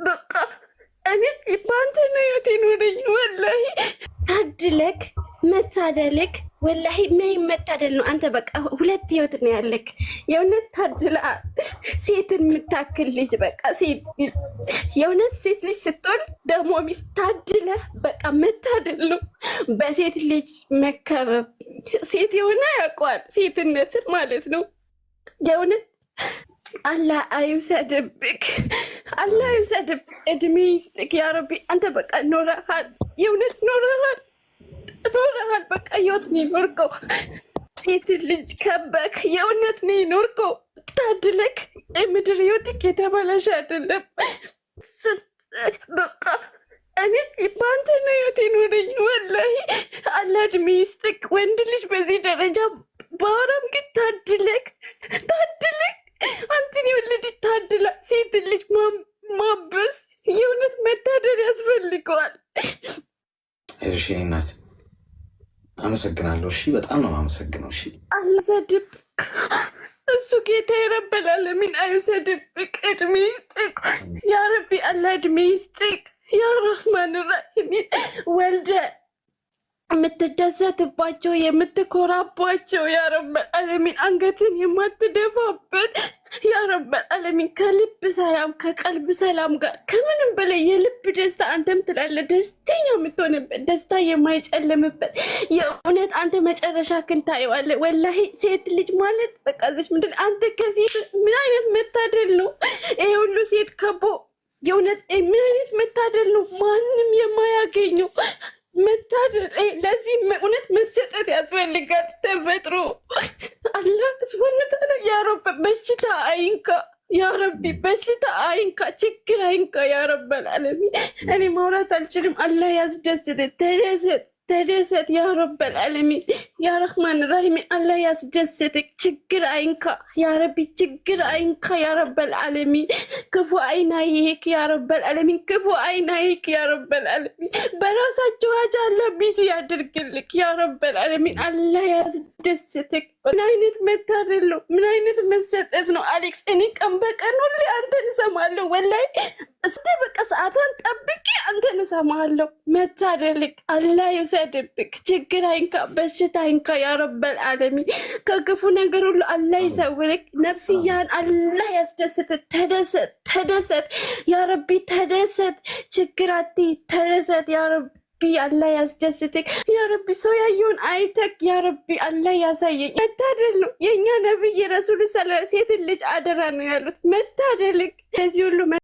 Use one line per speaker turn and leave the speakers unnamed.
በቃ እኔ ባንተ ነው የቴኖረኝ ወላሂ ታድለክ መታደልክ ወላሂ ምን መታደል ነው አንተ በቃ ሁለት ህይወት ነው ያለክ የእውነት ታድላ ሴትን የምታክል ልጅ በቃ ሴት የእውነት ሴት ልጅ ስትወልድ ደግሞ ታድለ በቃ መታደል ነው በሴት ልጅ መከበብ ሴት የሆነ ያውቀዋል ሴትነትን ማለት ነው የእውነት አላህ አይውሰድብክ አላህ አይውሰድብክ እድሜ ይስጥክ ያ ረቢ አንተ በቃ ኖረሃል የእውነት ኖረሃል በቃ ህይወት ነው የኖርከው ሴት ልጅ ከበክ የእውነት ነው የኖርከው ታድለክ ምድር ህይወትክ የተበላሸ አይደለም በቃ እኔ ባንተ ነው ህይወት የኖረኝ ወላሂ አላህ እድሜ ይስጥክ ወንድ ልጅ በዚህ ደረጃ ባወራም ግን ታድለክ አንተን የወለደች ታድላ ሴት ልጅ ማበስ የእውነት መታደር ያስፈልገዋል
እሺ እናት አመሰግናለሁ እሺ በጣም ነው አመሰግነው እሺ
አልሰድብ እሱ ጌታ ረበል ዓለሚን አይሰድብክ እድሜ ይስጥክ ያ ረቢ አላህ እድሜ ይስጥክ ያ ረህማን ራሂም ወልደ የምትደሰትባቸው የምትኮራባቸው ያ ረበል ዓለሚን አንገትን የማትደፋበት ያ ረበል ዓለሚን ከልብ ሰላም ከቀልብ ሰላም ጋር ከምንም በላይ የልብ ደስታ አንተም ትላለህ ደስተኛ የምትሆንበት ደስታ የማይጨልምበት የእውነት አንተ መጨረሻ ክን ታየዋለህ ወላሂ ሴት ልጅ ማለት በቃ እዚች ምንድን አንተ ከሴት ምን አይነት መታደል ነው ይሄ ሁሉ ሴት ከቦ የእውነት ምን አይነት መታደል ነው ማንም የማያገኘው መታደል ለዚህ እውነት መሰጠት ያስፈልጋል ተፈጥሮ አላህ ስብሐነ ተዓላ ያ ረብ በሽታ አይንካ ያ ረቢ በሽታ አይንካ ችግር አይንካ ያ ረበል ዓለሚን እኔ ማውራት አልችልም አላህ ያስደስት ተደሰት ያ ረበል ዓለሚን ያ ረህማን ራሂም አላህ ያስደስትክ ችግር አይንካ ያ ረቢ ችግር አይንካ ያ ረበል ዓለሚን ክፉ አይናይክ ያ ረበል ዓለሚን ክፉ አይናይክ ያ ረበል ዓለሚን በራሳቸው ሀጃ አላህ ቢዚ ያድርግልክ ያ ረበል ዓለሚን አላህ ያስደስትክ ምን አይነት መታደል ነው ምን አይነት መሰጠት ነው አሌክስ እኔ ቀን በቀን ሁሌ አንተን እሰማለሁ ወላሂ እስቲ በቃ ሰዓቷን ጠብቄ አንተን እሰማለሁ መታደልክ አላህ ይውሰድብክ ችግር አይንካ በሽታ አይንካ ያ ረበል ዓለሚን ከክፉ ነገር ሁሉ አላህ ይሰውርክ ነፍስያን አላህ ያስደስት ተደሰት ያ ረቢ ተደሰት ችግራት ተደሰት ያ ረቢ አላህ ያስደስትክ ያ ረቢ ሰው ያየውን አይተክ ያ ረቢ አላህ ያሳየኝ መታደል ነው የኛ ነብይ ረሱል ሰለላሁ ዐለይሂ ወሰለም ሴት ልጅ አደራ ነው ያሉት መታደልክ ለዚህ ሁሉ